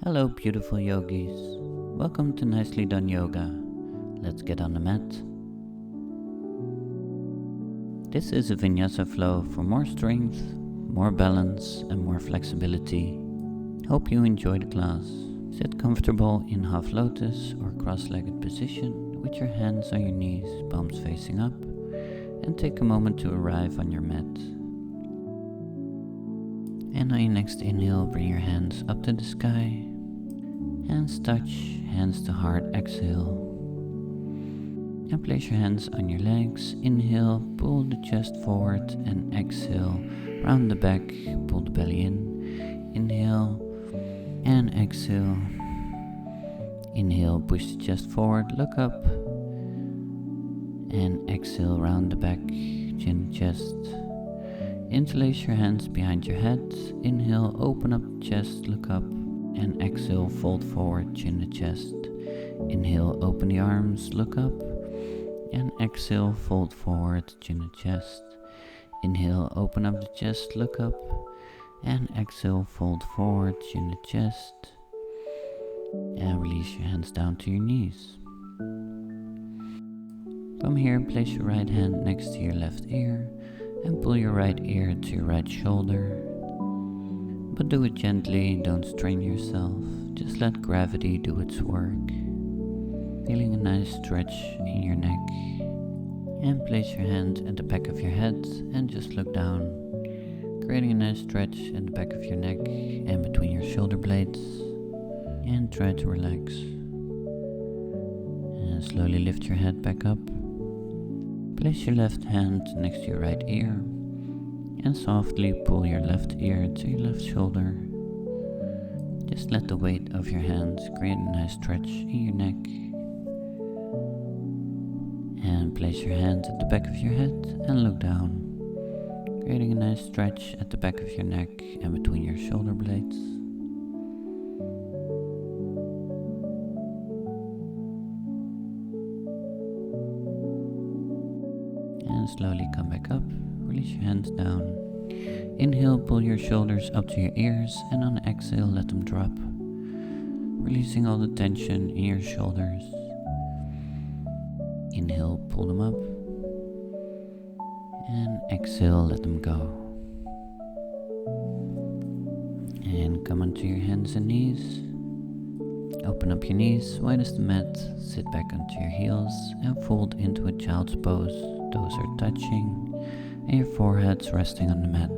Hello, beautiful yogis. Welcome to Nicely Done Yoga. Let's get on the mat. This is a vinyasa flow for more strength, more balance, and more flexibility. Hope you enjoy the class. Sit comfortable in half lotus or cross-legged position with your hands on your knees, palms facing up, and take a moment to arrive on your mat. And on your next inhale, bring your hands up to the sky. Hands touch, hands to heart, exhale. And place your hands on your legs. Inhale, pull the chest forward, and exhale, round the back, pull the belly in. Inhale, and exhale. Inhale, push the chest forward, look up. And exhale, round the back, chin, chest. Interlace your hands behind your head. Inhale, open up the chest, look up. And exhale, fold forward, chin to chest. Inhale, open the arms, look up. And exhale, fold forward, chin to chest. Inhale, open up the chest, look up. And exhale, fold forward, chin to chest. And release your hands down to your knees. From here, place your right hand next to your left ear. And pull your right ear to your right shoulder. But do it gently, don't strain yourself. Just let gravity do its work. Feeling a nice stretch in your neck. And place your hand at the back of your head and just look down. Creating a nice stretch at the back of your neck and between your shoulder blades. And try to relax. And slowly lift your head back up. Place your left hand next to your right ear and softly pull your left ear to your left shoulder. Just let the weight of your hands create a nice stretch in your neck. And place your hands at the back of your head and look down, creating a nice stretch at the back of your neck and between your shoulder blades. And slowly come back up, release your hands down. Inhale, pull your shoulders up to your ears, and on exhale, let them drop, releasing all the tension in your shoulders. Inhale, pull them up, and exhale, let them go. And come onto your hands and knees. Open up your knees, wide as the mat, sit back onto your heels, and fold into a child's pose. Toes are touching, and your forehead's resting on the mat.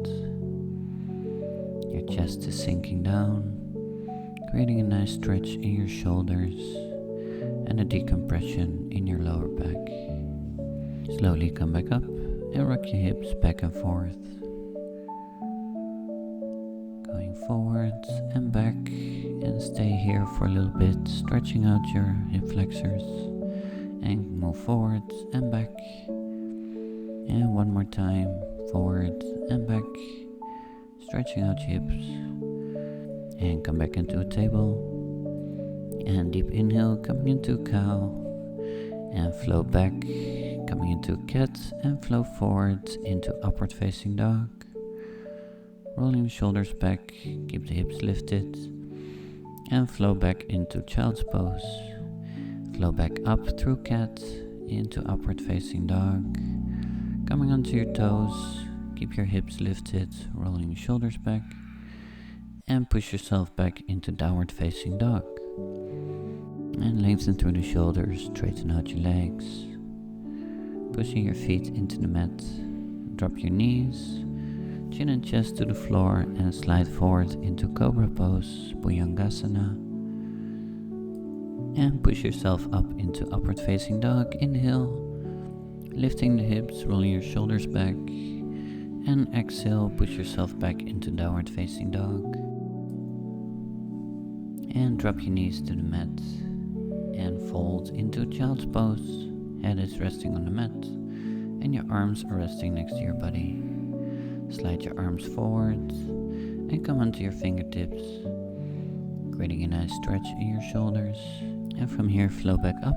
Your chest is sinking down, creating a nice stretch in your shoulders and a decompression in your lower back. Slowly come back up and rock your hips back and forth. Going forward and back, and stay here for a little bit, stretching out your hip flexors. And move forward and back. And one more time, forward and back, stretching out your hips. And come back into a table. And deep inhale, coming into a cow. And flow back, coming into a cat. And flow forward into upward facing dog. Rolling the shoulders back, keep the hips lifted. And flow back into child's pose. Flow back up through cat, into upward facing dog. Coming onto your toes, keep your hips lifted, rolling your shoulders back, and push yourself back into downward facing dog. And lengthen through the shoulders, straighten out your legs, pushing your feet into the mat. Drop your knees, chin and chest to the floor, and slide forward into cobra pose, Bhujangasana. And push yourself up into upward facing dog. Inhale. Lifting the hips, rolling your shoulders back, and exhale, push yourself back into downward facing dog. And drop your knees to the mat, and fold into child's pose. Head is resting on the mat, and your arms are resting next to your body. Slide your arms forward, and come onto your fingertips, creating a nice stretch in your shoulders. And from here, flow back up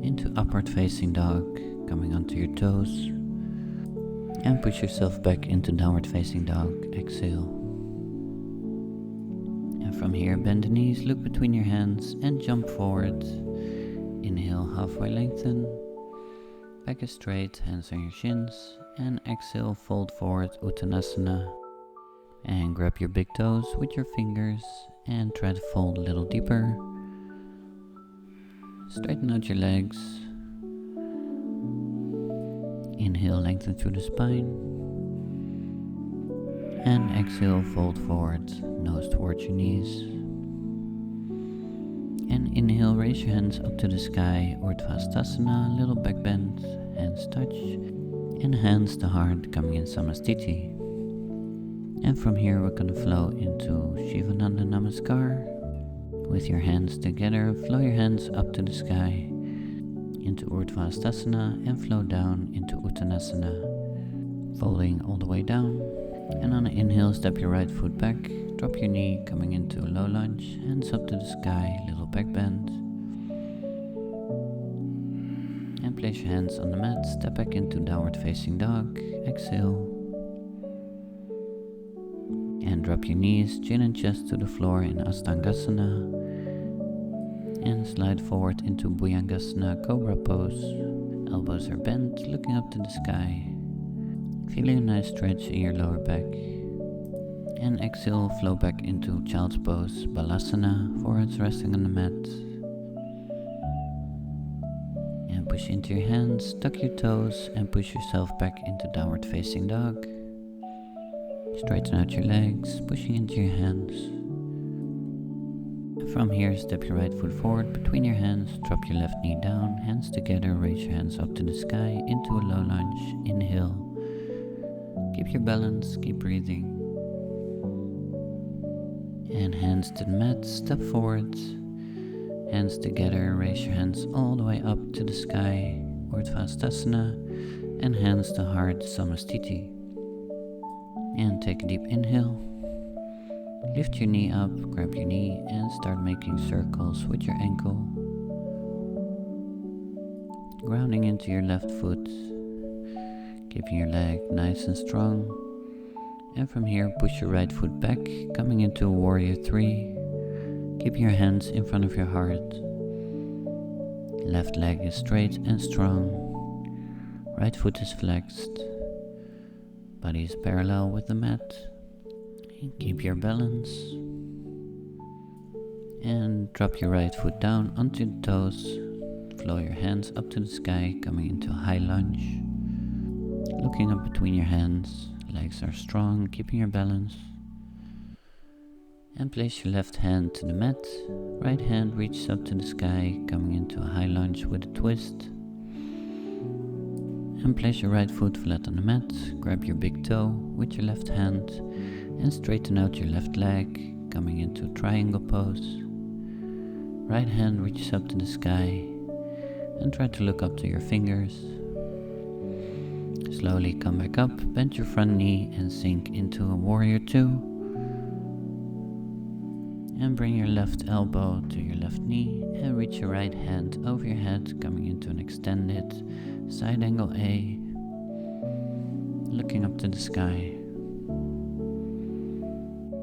into upward facing dog. Coming onto your toes, and push yourself back into downward facing dog. Exhale. And from here, bend the knees, look between your hands and jump forward. Inhale, halfway lengthen. Back is straight, hands on your shins. And exhale, fold forward, Uttanasana. And grab your big toes with your fingers and try to fold a little deeper. Straighten out your legs. Inhale, lengthen through the spine. And exhale, fold forward, nose towards your knees. And inhale, raise your hands up to the sky, Urdhva, little back bend, hands touch. And hands to heart, coming in Namasté. And from here we're going to flow into Shivananda Namaskar. With your hands together, flow your hands up to the sky into Urdhva and flow down into Uttanasana, folding all the way down. And on an inhale, step your right foot back, drop your knee, coming into a low lunge, hands up to the sky, little back bend. And place your hands on the mat, step back into downward facing dog, exhale. And drop your knees, chin and chest to the floor in Astangasana. And slide forward into Bhujangasana, Cobra pose. Elbows are bent, looking up to the sky. Feeling a nice stretch in your lower back. And exhale, flow back into Child's Pose, Balasana, foreheads resting on the mat. And push into your hands, tuck your toes and push yourself back into Downward Facing Dog. Straighten out your legs, pushing into your hands. From here, step your right foot forward between your hands, drop your left knee down, hands together, raise your hands up to the sky into a low lunge. Inhale. Keep your balance, keep breathing. And hands to the mat, step forward. Hands together, raise your hands all the way up to the sky, Urdhva, and hands to heart, Namasté. And take a deep inhale. Lift your knee up, grab your knee and start making circles with your ankle. Grounding into your left foot, keeping your leg nice and strong. And from here, push your right foot back, coming into Warrior 3. Keep your hands in front of your heart. Left leg is straight and strong. Right foot is flexed. Body is parallel with the mat. And keep your balance. And drop your right foot down onto the toes. Flow your hands up to the sky, coming into a high lunge. Looking up between your hands. Legs are strong, keeping your balance. And place your left hand to the mat. Right hand reaches up to the sky, coming into a high lunge with a twist. And place your right foot flat on the mat. Grab your big toe with your left hand and straighten out your left leg, coming into a triangle pose. Right hand reaches up to the sky and try to look up to your fingers. Slowly come back up, bend your front knee and sink into a Warrior 2. And bring your left elbow to your left knee and reach your right hand over your head, coming into an extended side angle A. Looking up to the sky.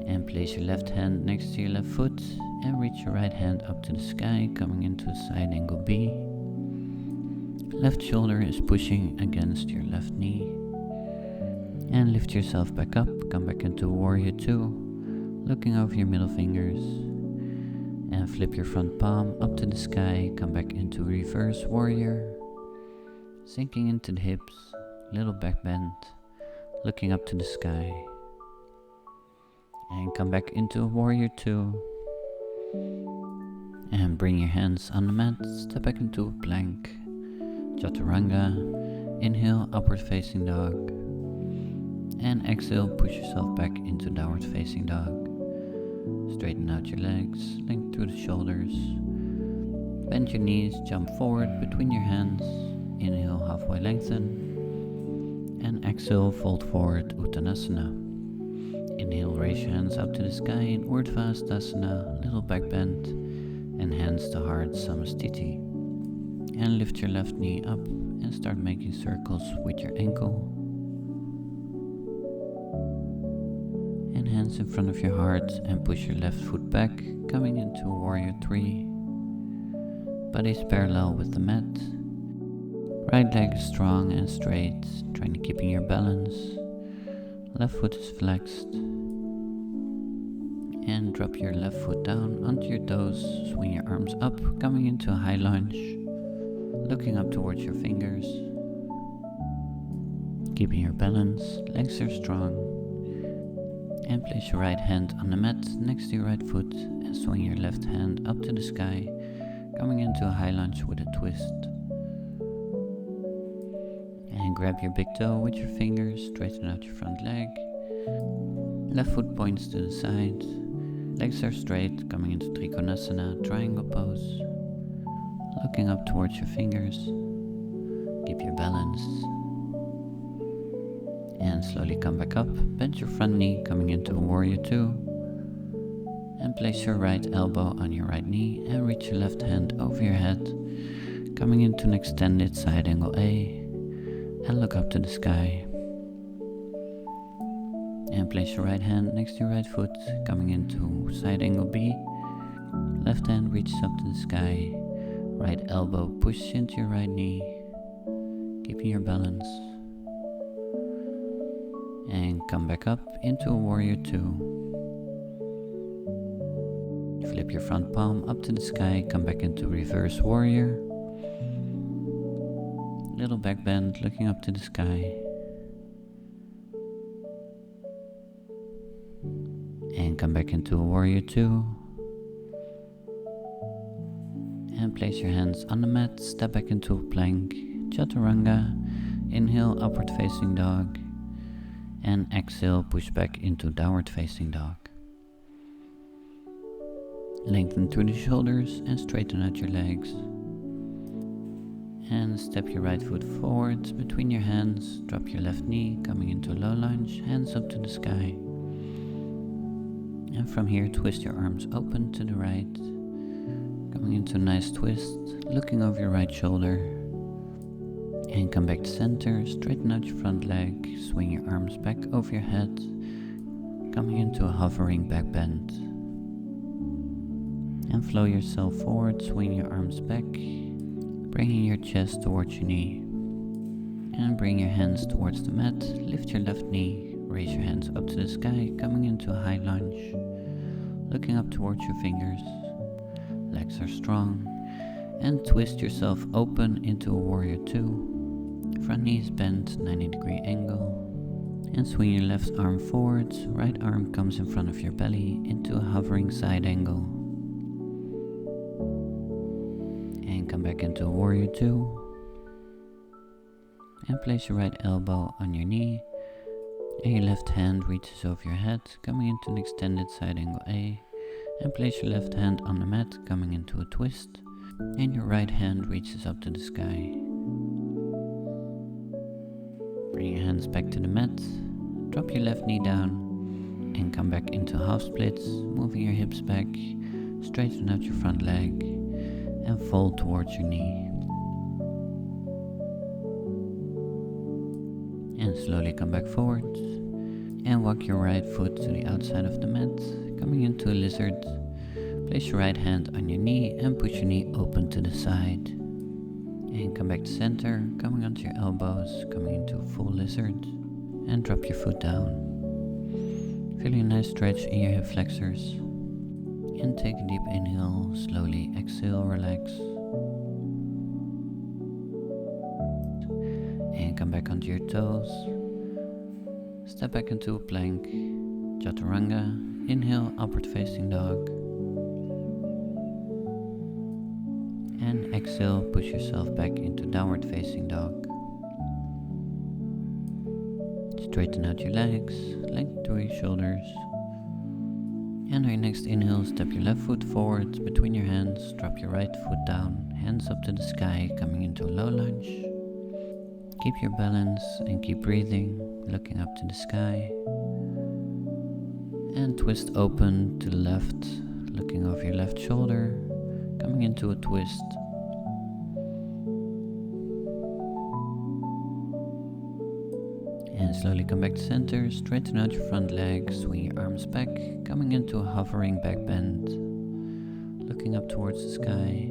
And place your left hand next to your left foot and reach your right hand up to the sky, coming into a side angle B. Left shoulder is pushing against your left knee. And lift yourself back up, come back into Warrior 2, looking over your middle fingers. And flip your front palm up to the sky, come back into Reverse Warrior. Sinking into the hips, little back bend, looking up to the sky. And come back into Warrior 2. And bring your hands on the mat, step back into a plank. Chaturanga, inhale, upward facing dog. And exhale, push yourself back into downward facing dog. Straighten out your legs, lengthen through the shoulders. Bend your knees, jump forward between your hands. Inhale, halfway lengthen. And exhale, fold forward, Uttanasana. Inhale, raise your hands up to the sky in Urdhva, little back bend. And hands to heart, Namasté. And lift your left knee up and start making circles with your ankle. And hands in front of your heart and push your left foot back, coming into Warrior 3. Body's parallel with the mat. Right leg is strong and straight, trying to keep your balance. Left foot is flexed. And drop your left foot down onto your toes, swing your arms up, coming into a high lunge. Looking up towards your fingers. Keeping your balance, legs are strong. And place your right hand on the mat next to your right foot and swing your left hand up to the sky, coming into a high lunge with a twist. And grab your big toe with your fingers, straighten out your front leg. Left foot points to the side. Legs are straight, coming into Trikonasana, triangle pose. Looking up towards your fingers. Keep your balance. And slowly come back up. Bend your front knee, coming into a Warrior 2. And place your right elbow on your right knee and reach your left hand over your head, coming into an extended side angle A. And look up to the sky. And place your right hand next to your right foot, coming into side angle B. Left hand reaches up to the sky. Right elbow pushes into your right knee, keeping your balance. And come back up into a Warrior 2. Flip your front palm up to the sky, come back into Reverse Warrior. Little back bend, looking up to the sky. And come back into a Warrior 2. And place your hands on the mat, step back into a plank, Chaturanga. Inhale, upward facing dog. And exhale, push back into downward facing dog. Lengthen through the shoulders and straighten out your legs. And step your right foot forward between your hands, drop your left knee, coming into a low lunge, hands up to the sky. And from here, twist your arms open to the right, coming into a nice twist, looking over your right shoulder. And come back to center, straighten out your front leg, swing your arms back over your head, coming into a hovering back bend. And flow yourself forward, swing your arms back, bringing your chest towards your knee. And bring your hands towards the mat, lift your left knee, raise your hands up to the sky, coming into a high lunge. Looking up towards your fingers, legs are strong, and twist yourself open into a Warrior 2. Front knee is bent, 90-degree angle, and swing your left arm forwards, right arm comes in front of your belly into a hovering side angle. And come back into a Warrior 2, and place your right elbow on your knee, and your left hand reaches over your head, coming into an extended side angle A, and place your left hand on the mat, coming into a twist, and your right hand reaches up to the sky. Bring your hands back to the mat, drop your left knee down, and come back into half splits, moving your hips back, straighten out your front leg, and fold towards your knee. And slowly come back forward, and walk your right foot to the outside of the mat, coming into a lizard. Place your right hand on your knee and push your knee open to the side. And come back to center, coming onto your elbows, coming into a full lizard. And drop your foot down. Feeling a nice stretch in your hip flexors. And take a deep inhale, slowly exhale, relax. And come back onto your toes. Step back into a plank, Chaturanga. Inhale, upward facing dog. And exhale, push yourself back into downward facing dog. Straighten out your legs, lengthen through your shoulders. And on your next inhale, step your left foot forward between your hands, drop your right foot down, hands up to the sky, coming into a low lunge. Keep your balance and keep breathing, looking up to the sky. And twist open to the left, looking over your left shoulder, coming into a twist. And And slowly come back to center, straighten out your front leg, swing your arms back, coming into a hovering back bend, looking up towards the sky.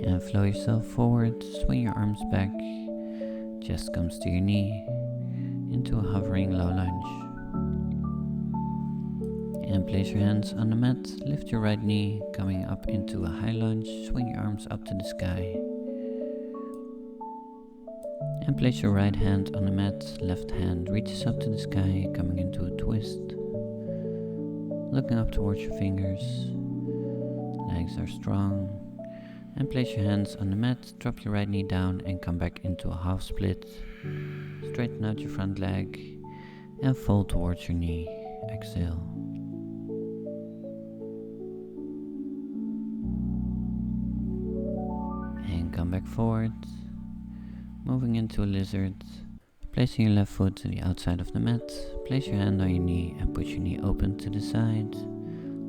And flow yourself forward, swing your arms back, chest comes to your knee, into a hovering low lunge. And place your hands on the mat, lift your right knee, coming up into a high lunge, swing your arms up to the sky. And place your right hand on the mat, left hand reaches up to the sky, coming into a twist. Looking up towards your fingers, legs are strong. And place your hands on the mat, drop your right knee down and come back into a half split. Straighten out your front leg and fold towards your knee. Exhale. And come back forward, moving into a lizard. Placing your left foot to the outside of the mat, place your hand on your knee and push your knee open to the side.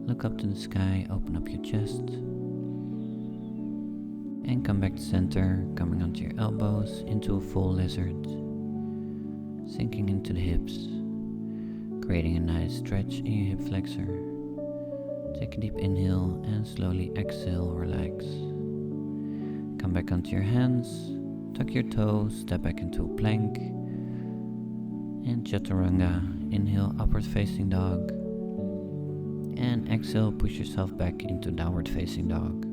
Look up to the sky, open up your chest. And come back to center, coming onto your elbows into a full lizard. Sinking into the hips, creating a nice stretch in your hip flexor. Take a deep inhale and slowly exhale, relax. Come back onto your hands, tuck your toes, step back into a plank. And chaturanga, inhale upward facing dog. And exhale, push yourself back into downward facing dog.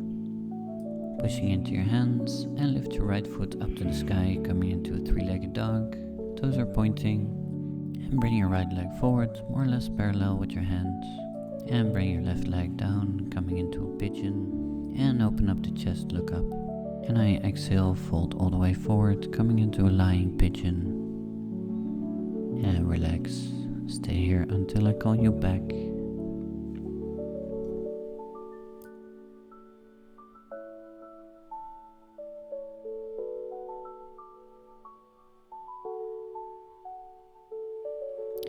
Pushing into your hands and lift your right foot up to the sky, coming into a three-legged dog. Toes are pointing. And bring your right leg forward, more or less parallel with your hands. And bring your left leg down, coming into a pigeon. And open up the chest, look up. And I exhale, fold all the way forward, coming into a lying pigeon. And relax. Stay here until I call you back.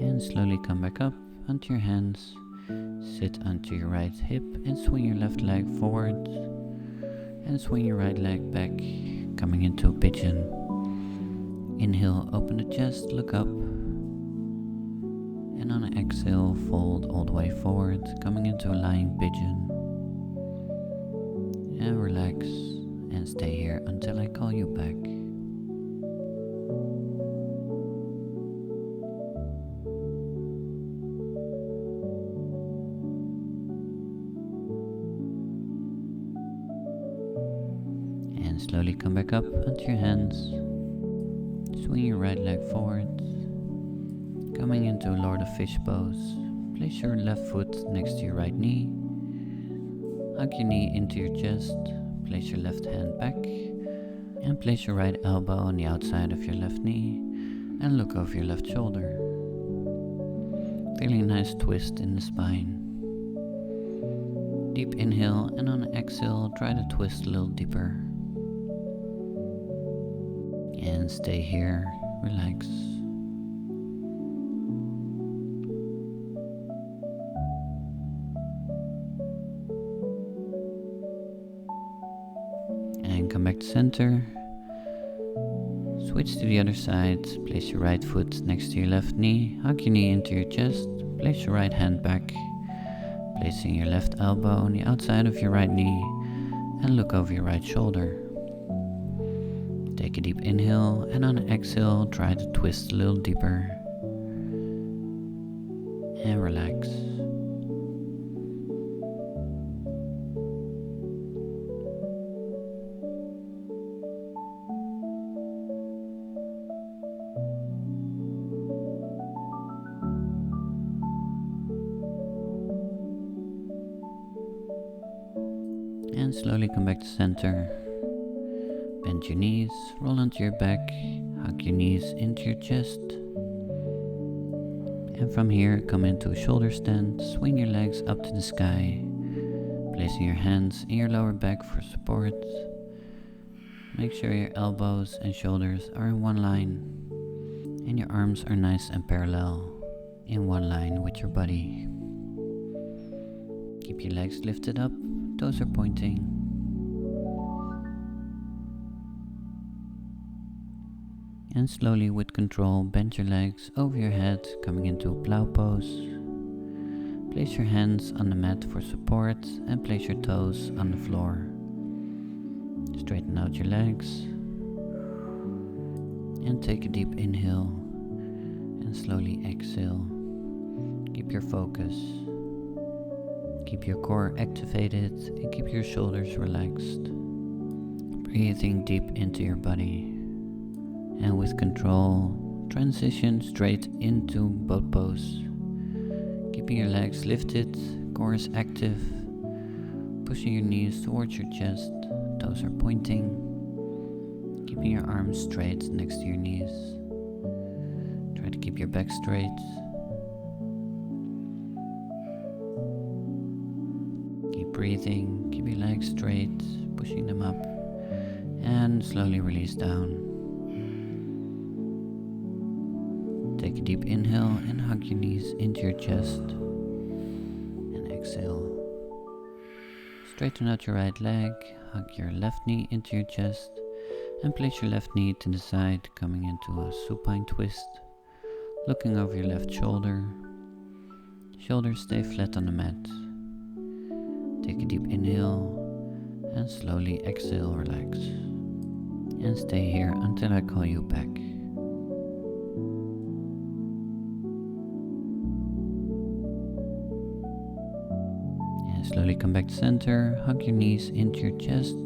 And slowly come back up onto your hands, sit onto your right hip and swing your left leg forward and swing your right leg back, coming into a pigeon. Inhale, open the chest, look up, and on an exhale, fold all the way forward, coming into a lying pigeon. And relax and stay here until I call you back. And slowly come back up onto your hands. Swing your right leg forward. Coming into a Lord of Fish pose. Place your left foot next to your right knee. Hug your knee into your chest. Place your left hand back. And place your right elbow on the outside of your left knee. And look over your left shoulder. Feeling a nice twist in the spine. Deep inhale, and on an exhale, try to twist a little deeper. And stay here, relax. And come back to center. Switch to the other side. Place your right foot next to your left knee. Hug your knee into your chest. Place your right hand back. Placing your left elbow on the outside of your right knee. And look over your right shoulder. Take a deep inhale, and on an exhale, try to twist a little deeper. And relax. And slowly come back to center. Bend your knees, roll onto your back, hug your knees into your chest. And from here, come into a shoulder stand, swing your legs up to the sky, placing your hands in your lower back for support. Make sure your elbows and shoulders are in one line, and your arms are nice and parallel, in one line with your body. Keep your legs lifted up, toes are pointing. And slowly with control bend your legs over your head, coming into a plow pose. Place your hands on the mat for support and place your toes on the floor. Straighten out your legs and take a deep inhale and slowly exhale. Keep your focus. Keep your core activated and keep your shoulders relaxed. Breathing deep into your body. And with control, transition straight into boat pose. Keeping your legs lifted, core is active. Pushing your knees towards your chest, toes are pointing. Keeping your arms straight next to your knees. Try to keep your back straight. Keep breathing, keep your legs straight, pushing them up, and slowly release down. Take a deep inhale and hug your knees into your chest. And exhale. Straighten out your right leg, hug your left knee into your chest, and place your left knee to the side, coming into a supine twist. Looking over your left shoulder. Shoulders stay flat on the mat. Take a deep inhale and slowly exhale, relax. And stay here until I call you back. And slowly come back to center, hug your knees into your chest.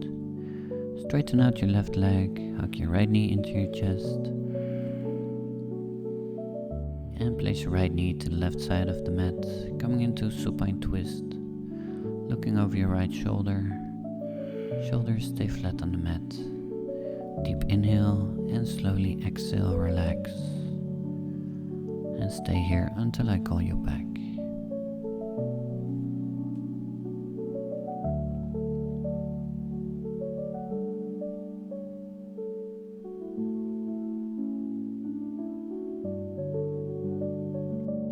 Straighten out your left leg, hug your right knee into your chest. And place your right knee to the left side of the mat, coming into supine twist. Looking over your right shoulder. Shoulders stay flat on the mat. Deep inhale and slowly exhale, relax. And stay here until I call you back.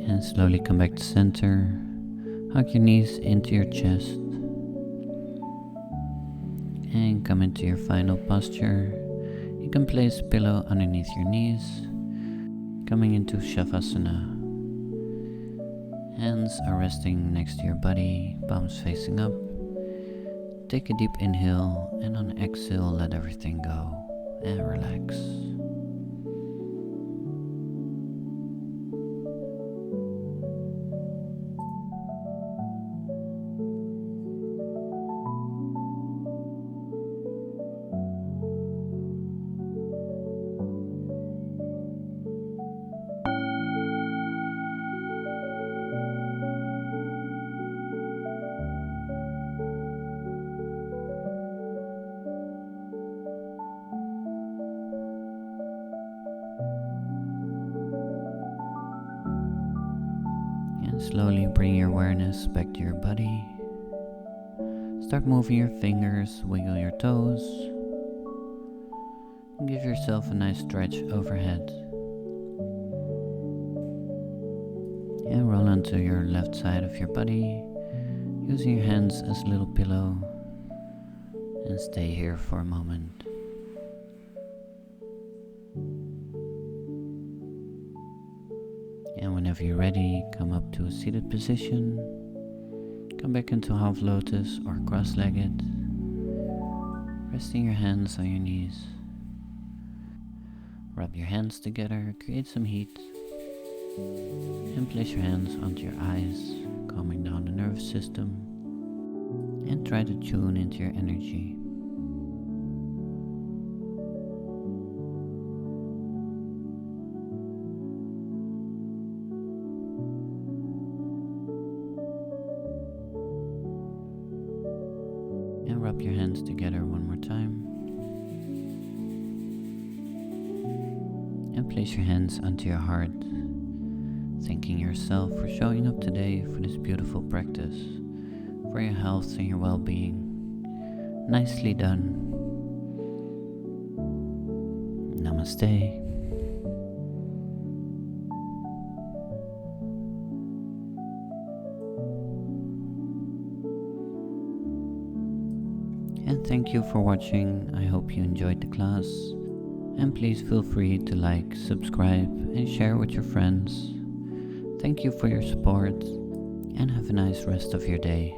And slowly come back to center. Hug your knees into your chest. And come into your final posture. You can place a pillow underneath your knees. Coming into Shavasana. Hands are resting next to your body, palms facing up. Take a deep inhale and on exhale let everything go and relax. And slowly bring your awareness back to your body. Start moving your fingers, wiggle your toes. And give yourself a nice stretch overhead. And roll onto your left side of your body, using your hands as a little pillow. And stay here for a moment. And whenever you're ready, come up to a seated position. Come back into half lotus or cross-legged. Resting your hands on your knees. Rub your hands together, create some heat. And place your hands onto your eyes, calming down the nervous system. And try to tune into your energy. And rub your hands together one more time. And place your hands onto your heart, thanking yourself for showing up today for this beautiful practice, for your health and your well-being. Nicely done. Namasté. And thank you for watching. I hope you enjoyed the class. And please feel free to like, subscribe, and share with your friends. Thank you for your support, and have a nice rest of your day.